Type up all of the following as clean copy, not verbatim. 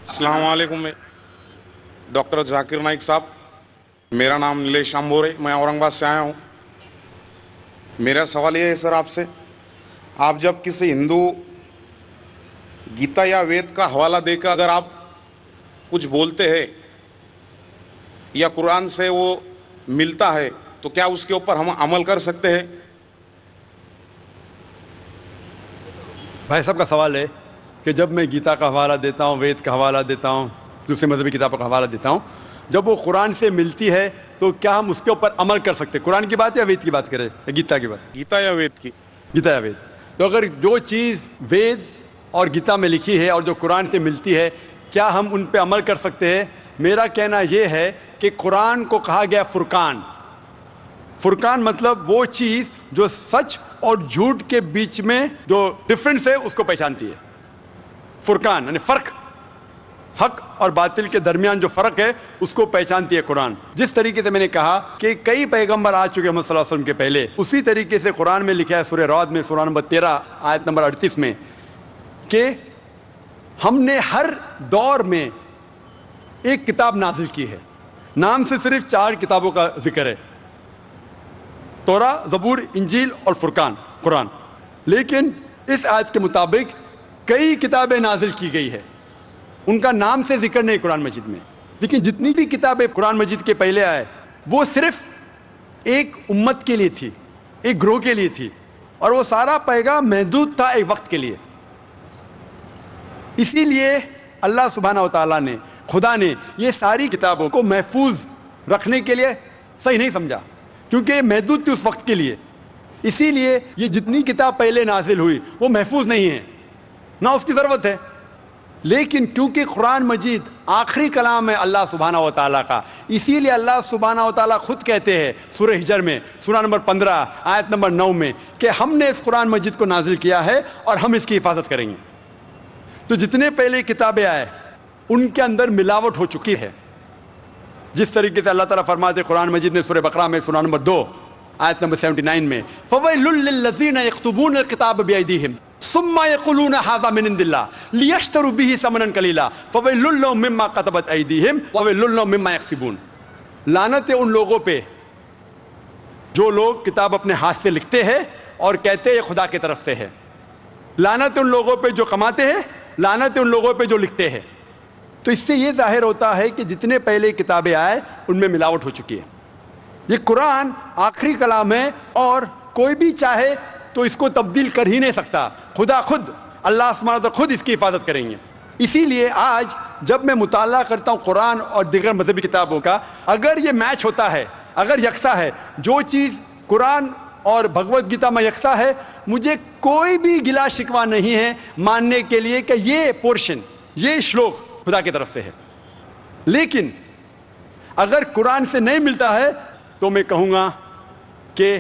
अस्सलाम वालेकुम। डॉक्टर जाकिर नाइक साहब, मेरा नाम नीलेश आंबोरे, मैं औरंगाबाद से आया हूँ। मेरा सवाल ये है सर आपसे, आप जब किसी हिंदू गीता या वेद का हवाला देकर अगर आप कुछ बोलते हैं या कुरान से वो मिलता है तो क्या उसके ऊपर हम अमल कर सकते हैं? भाई साहब का सवाल है कि जब मैं गीता का हवाला देता हूँ, वेद का हवाला देता हूँ, दूसरे मजहबी किताबों का हवाला देता हूँ, जब वो कुरान से मिलती है तो क्या हम उसके ऊपर अमल कर सकते हैं? कुरान की बात या वेद की बात करें या गीता की बात? गीता या वेद की? गीता या वेद। तो अगर जो चीज़ वेद और गीता में लिखी है और जो कुरान से मिलती है, क्या हम उन पे अमल कर सकते हैं? मेरा कहना यह है कि कुरान को कहा गया फुरकान। फुरकान मतलब वो चीज़ जो सच और झूठ के बीच में जो डिफरेंस है उसको पहचानती है। फुरकान यानी फर्क, हक और बातिल के दरमियान जो फर्क है उसको पहचानती है कुरान। जिस तरीके से मैंने कहा कि कई पैगंबर आ चुके मोहम्मद सल्लल्लाहु अलैहि वसल्लम के पहले, उसी तरीके से कुरान में लिखा है सूरह रअद में सूरह नंबर 13 आयत नंबर 38 में कि हमने हर दौर में एक किताब नाजिल की है। नाम से सिर्फ 4 किताबों का जिक्र है, तौरा, ज़बूर, इंजील और फुरकान, कुरान। लेकिन इस आयत के मुताबिक कई किताबें नाजिल की गई है, उनका नाम से जिक्र नहीं कुरान मजीद में। लेकिन जितनी भी किताबें कुरान मजीद के पहले आए वो सिर्फ एक उम्मत के लिए थी, एक ग्रोह के लिए थी, और वो सारा पैगाम महदूद था एक वक्त के लिए। इसीलिए अल्लाह सुब्हानहू व तआला ने, खुदा ने ये सारी किताबों को महफूज रखने के लिए सही नहीं समझा, क्योंकि ये महदूद थी उस वक्त के लिए। इसीलिए ये जितनी किताब पहले नाजिल हुई वो महफूज नहीं है, ना उसकी ज़रूरत है। लेकिन क्योंकि कुरान मजीद आखिरी कलाम है अल्लाह सुब्हानहू व तआला का, इसीलिए अल्लाह सुब्हानहू व तआला खुद कहते हैं सूरह हिजर में सूरह नंबर 15 आयत नंबर 9 में कि हमने इस कुरान मजीद को नाजिल किया है और हम इसकी हिफाजत करेंगे। तो जितने पहले किताबें आए उनके अंदर मिलावट हो चुकी है। जिस तरीके से अल्लाह ताला फरमाते कुरान मजीद में सूरह बकरा में सूरह नंबर 2 आयत नंबर 79 में, फ़वैलुल लिल्लज़ीना यक्तुबून अल-किताब बिअयदीहिम सुम्मा यक़ूलून हाज़ा मिन इंदिल्लाह लियश्तरू बिही समनन कलीला फ़वैलुल लहुम मिम्मा कतबत अयदीहिम ववैलुल लहुम मिम्मा यक्सिबून। लानत है उन लोगों पे जो लोग किताब अपने हाथ से लिखते हैं और कहते हैं ये खुदा की तरफ से है। लानत है उन लोगों पे जो कमाते हैं, लानत है उन लोगों पे जो लिखते हैं। तो इससे ये जाहिर होता है कि जितने पहले किताबें आए उनमें मिलावट हो चुकी है। ये कुरान आखिरी कलाम है और कोई भी चाहे तो इसको तब्दील कर ही नहीं सकता। खुदा खुद, अल्लाह सुब्हानहू व तआला खुद इसकी हिफाजत करेंगे। इसीलिए आज जब मैं मुताला करता हूँ कुरान और दीगर मजहबी किताबों का, अगर ये मैच होता है, अगर यकसा है, जो चीज़ कुरान और भगवत गीता में यकसा है, मुझे कोई भी गिला शिकवा नहीं है मानने के लिए कि ये पोर्शन, ये श्लोक खुदा की तरफ से है। लेकिन अगर कुरान से नहीं मिलता है तो मैं कहूँगा कि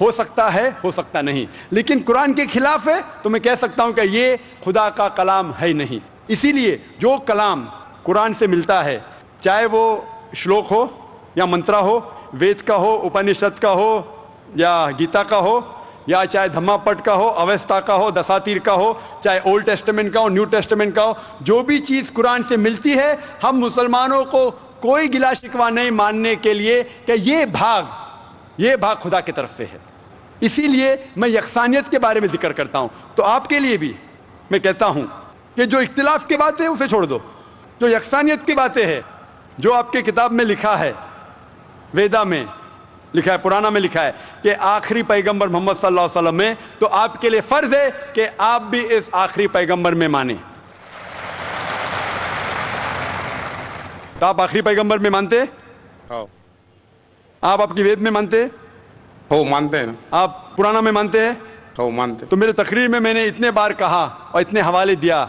हो सकता है, हो सकता नहीं। लेकिन कुरान के खिलाफ है तो मैं कह सकता हूँ कि ये खुदा का कलाम है ही नहीं। इसीलिए जो कलाम कुरान से मिलता है, चाहे वो श्लोक हो या मंत्रा हो, वेद का हो, उपनिषद का हो या गीता का हो, या चाहे धम्मापट का हो, अवेस्ता का हो, दसातीर का हो, चाहे ओल्ड टेस्टामेंट का हो, न्यू टेस्टामेंट का हो, जो भी चीज़ कुरान से मिलती है, हम मुसलमानों को कोई गिला शिकवा नहीं मानने के लिए कि ये भाग खुदा की तरफ से है। इसीलिए मैं यकसानियत के बारे में जिक्र करता हूँ। तो आपके लिए भी मैं कहता हूँ कि जो इख्तिलाफ की बातें हैं उसे छोड़ दो, जो यकसानियत की बातें हैं, जो आपके किताब में लिखा है, वेदा में लिखा है, पुराना में लिखा है कि आखिरी पैगंबर मोहम्मद सल्लल्लाहु अलैहि वसल्लम में, तो आपके लिए फर्ज है कि आप भी इस आखिरी पैगंबर में माने। तो आप आखिरी पैगंबर में मानते हैं? हाँ। आप आपकी वेद में मानते हैं? हो, मानते हैं ना। आप पुराना में मानते हैं? हो, मानते। तो मेरे तकरीर में मैंने इतने बार कहा और इतने हवाले दिया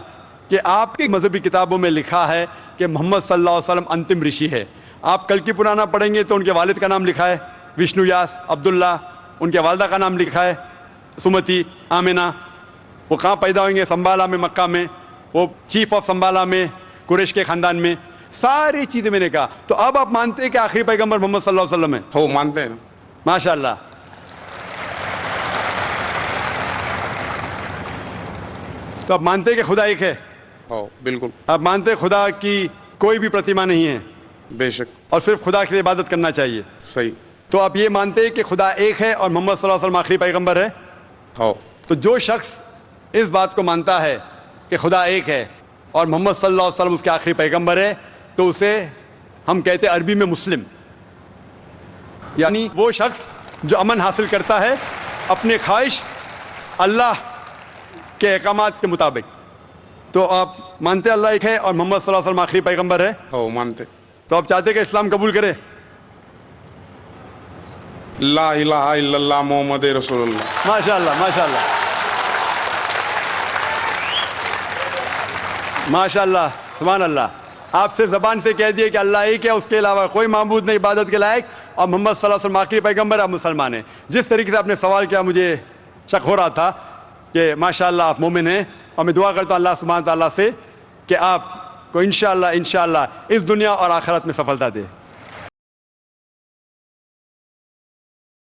कि आपकी मजहबी किताबों में लिखा है कि मोहम्मद सल्लल्लाहु अलैहि वसल्लम अंतिम ऋषि है। आप कल की पुराना पढ़ेंगे तो उनके वालिद का नाम लिखा है विष्णु यास अब्दुल्ला, उनके वालदा का नाम लिखा है सुमति आमिना। वो कहाँ पैदा होंगे? संबाला में, मक्का में, वो चीफ ऑफ संबाला में, कुरैश के ख़ानदान में। सारी चीज़ें मैंने कहा। तो अब आप मानते हैं कि आखिरी पैगंबर मोहम्मद सल्लल्लाहु अलैहि वसल्लम है? हो, मानते हैं ना। माशाअल्लाह। तो आप मानते हैं कि खुदा एक है? ہو بالکل آپ مانتے ہیں خدا کی کوئی بھی پرتیما نہیں ہے بے شک اور صرف خدا کی عبادت کرنا چاہیے. صحیح تو آپ یہ مانتے ہیں کہ خدا ایک ہے اور محمد صلی اللہ علیہ وسلم آخری پیغمبر ہے. ہو تو جو شخص اس بات کو مانتا ہے کہ خدا ایک ہے اور محمد صلی اللہ علیہ وسلم اس کے آخری پیغمبر ہے تو اسے ہم کہتے ہیں عربی میں مسلم، یعنی وہ شخص جو امن حاصل کرتا ہے اپنی خواہش اللہ کے احکامات کے مطابق. تو آپ مانتے ہیں اللہ ایک ہے اور محمد صلی اللہ علیہ وسلم آخری پیغمبر ہے. ہو مانتے. تو آپ چاہتے ہیں کہ اسلام قبول کرے؟ لا الہ الا اللہ محمد رسول اللہ. ماشاء اللہ ماشاء اللہ ماشاء اللہ سبحان اللہ. آپ سے زبان سے کہہ دیے کہ اللہ ایک ہے، اس کے علاوہ کوئی معبود نہیں عبادت کے لائق، اور محمد صلی اللہ علیہ وسلم آخری پیغمبر، آپ مسلمان ہیں. جس طریقے سے آپ نے سوال کیا مجھے شک ہو رہا تھا کہ ماشاء اللہ آپ مومن ہیں، اور میں دعا کرتا ہوں اللہ سبحانہ تعالیٰ سے کہ آپ کو انشاءاللہ اس دنیا اور آخرت میں سفلتا دے.